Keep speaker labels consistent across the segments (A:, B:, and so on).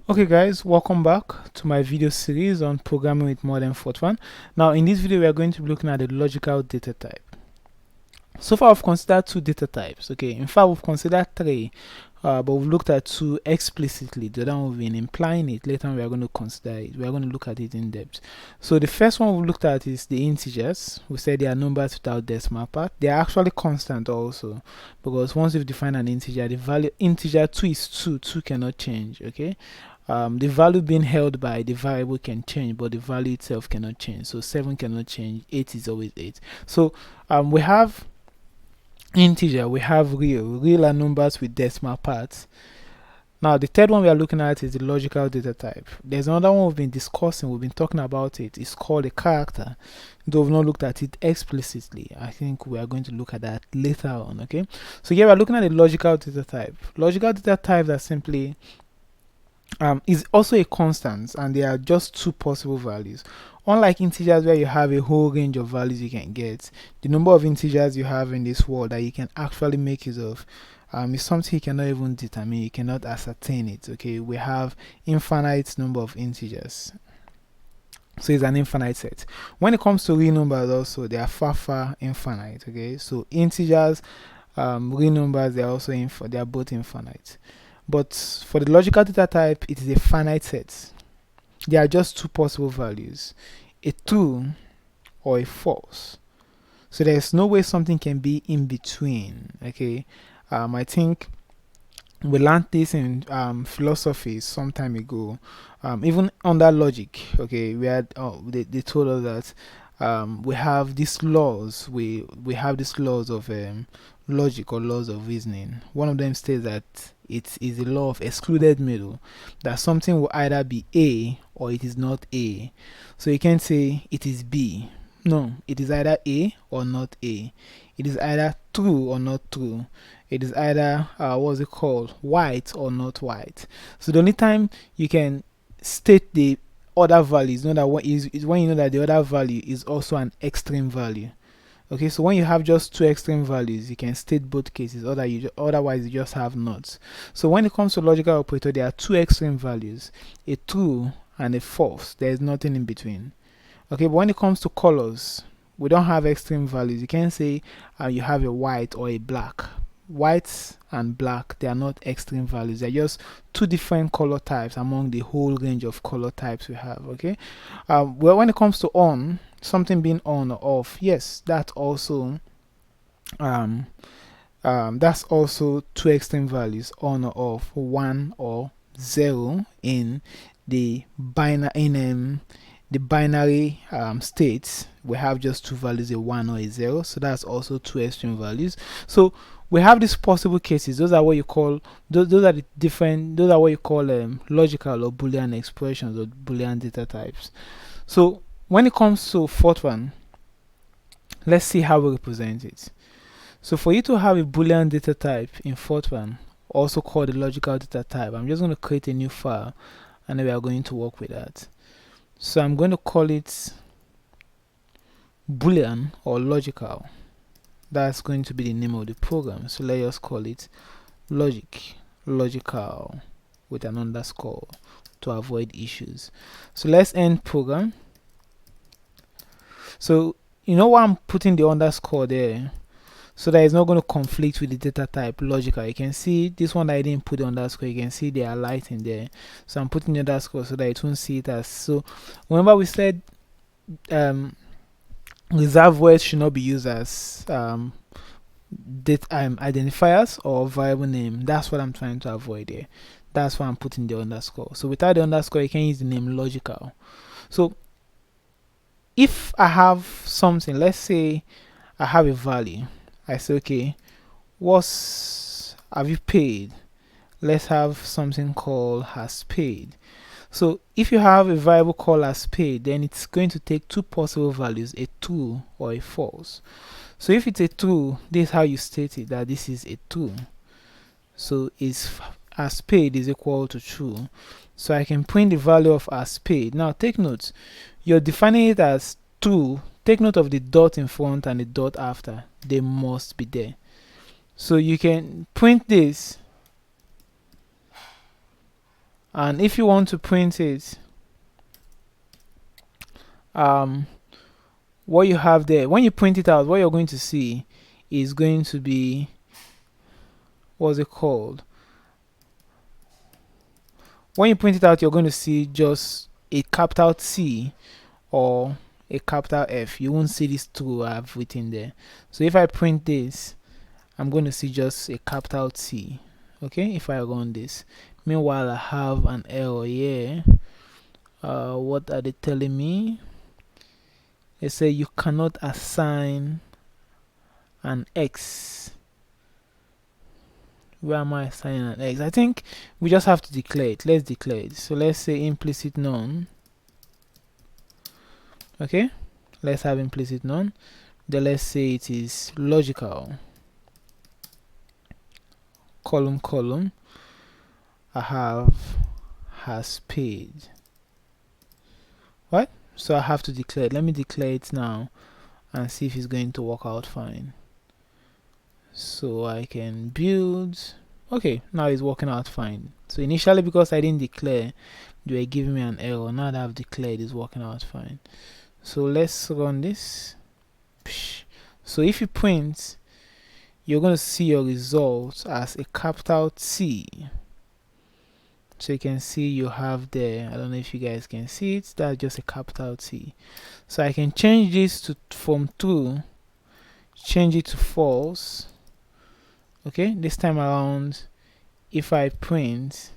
A: Okay guys, welcome back to my video series on programming with more than FORTRAN. Now in this video we are going to be looking at the logical data type. So far we've considered two data types. Okay, in fact we've considered three, but we've looked at two explicitly. The other one we've been implying it. Later on we are going to consider it. We are going to look at it in depth. So the first one we looked at is the integers. We said they are numbers without decimal part. They are actually constant also, because once you've defined an integer, the value integer 2 is 2. 2 cannot change. Okay, the value being held by the variable can change, but the value itself cannot change. So 7 cannot change, 8 is always 8. So we have integer, we have real are numbers with decimal parts. Now the third one we are looking at is the logical data type. There's another one we've been discussing, we've been talking about it. It's called a character, though we've not looked at it explicitly. I think we are going to look at that later on. Okay, so here we're looking at the logical data type. Logical data types are simply is also a constant, and there are just two possible values. Unlike integers where you have a whole range of values you can get, the number of integers you have in this world that you can actually make use of is something you cannot even determine, you cannot ascertain it. Okay, we have infinite number of integers, so it's an infinite set. When it comes to real numbers also, they are far infinite. Okay, so integers, real numbers, they are also they are both infinite. But for the logical data type, it is a finite set. There are just two possible values, a true or a false. So there's no way something can be in between. Okay, I think we learned this in philosophy some time ago. Even under logic, okay, we had they told us that we have these laws. We have these laws of logic or laws of reasoning. One of them states that it is a law of excluded middle, that something will either be A or it is not A. So you can't say it is B. No, it is either A or not A. It is either true or not true. It is either what's it called, white or not white. So the only time you can state the other value is, know that what is when you know that the other value is also an extreme value. Okay, so when you have just two extreme values, you can state both cases, otherwise you just have not. So when it comes to logical operator, there are two extreme values, a true and a false. There is nothing in between. Okay, but when it comes to colors, we don't have extreme values. You can't say you have a white or a black. White and black, they are not extreme values. They're just two different color types among the whole range of color types we have. Okay, well, when it comes to on, something being on or off, yes, that's also two extreme values, on or off, 1 or 0 in the binary states. We have just two values, a 1 or a 0, so that's also two extreme values. So we have these possible cases. Those are what you call those are the different, those are what you call logical or Boolean expressions or Boolean data types. So when it comes to FORTRAN, let's see how we represent it. So for you to have a Boolean data type in FORTRAN, also called a logical data type, I'm just going to create a new file and then we are going to work with that. So I'm going to call it Boolean or logical. That's going to be the name of the program. So let us call it logical with an underscore to avoid issues. So let's end program. So you know why I'm putting the underscore there, so that it's not going to conflict with the data type logical. You can see this one that I didn't put the underscore, you can see they are light in there, so I'm putting the underscore so that it won't see it as. So remember we said reserved words should not be used as identifiers or variable name. That's what I'm trying to avoid here. That's why I'm putting the underscore. So without the underscore you can use the name logical. So if I have something, let's say I have a value, I say okay, have you paid? Let's have something called has paid. So if you have a variable called as paid, then it's going to take two possible values, a true or a false. So if it's a true, this is how you state it, that this is a true. So is as paid is equal to true. So I can print the value of as paid. Now take note, you're defining it as true. Take note of the dot in front and the dot after. They must be there. So you can print this And if you want to print it, what you have there, when you print it out, what you're going to see is going to be, what's it called, when you print it out, you're going to see just a capital T or a capital F. You won't see this two I've written there. So if I print this, I'm going to see just a capital T. Okay, if I run this. Meanwhile, I have an error here. What are they telling me? They say you cannot assign an X. Where am I assigning an X? I think we just have to declare it. Let's declare it. So let's say implicit none. Okay, let's have implicit none. Then let's say it is logical. Column. I have has paid. What? So I have to declare it. Let me declare it now and see if it's going to work out fine. So I can build. Okay, now it's working out fine. So initially, because I didn't declare, they were giving me an error. Now that I've declared, it's working out fine. So let's run this. So if you print, you're going to see your results as a capital T. So you can see you have there, I don't know if you guys can see it, that's just a capital T. So I can change this to from true, change it to false. Okay, this time around, if I print,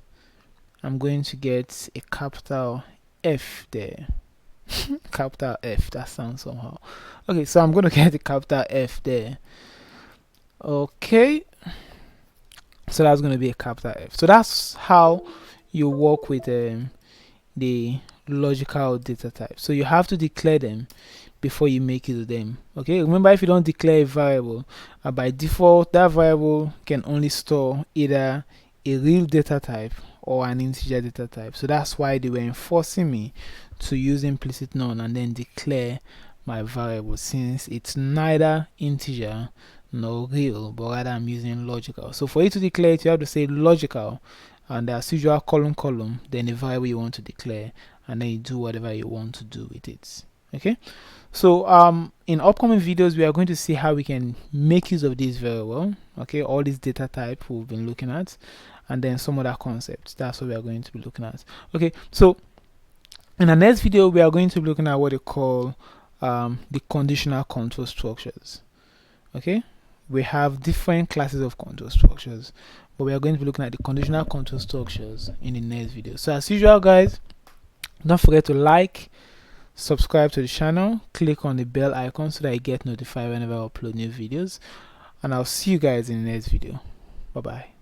A: I'm going to get a capital F there. Capital F, that sounds somehow. Okay, so I'm going to get a capital F there. Okay, so that's going to be a capital F. So that's how you work with the logical data type. So you have to declare them before you make use of them. Okay, remember, if you don't declare a variable, by default that variable can only store either a real data type or an integer data type. So that's why they were enforcing me to use implicit none and then declare my variable, since it's neither integer nor real, but rather I'm using logical. So for you to declare it, you have to say logical, and as usual, column, then the variable you want to declare, and then you do whatever you want to do with it. Okay, so in upcoming videos we are going to see how we can make use of this very well. Okay, all these data type we've been looking at, and then some other concepts. That's what we are going to be looking at. Okay, so in the next video we are going to be looking at what they call the conditional control structures. Okay, we have different classes of control structures, but we are going to be looking at the conditional control structures in the next video. So as usual, guys, don't forget to like, subscribe to the channel, click on the bell icon so that you get notified whenever I upload new videos, and I'll see you guys in the next video. Bye bye.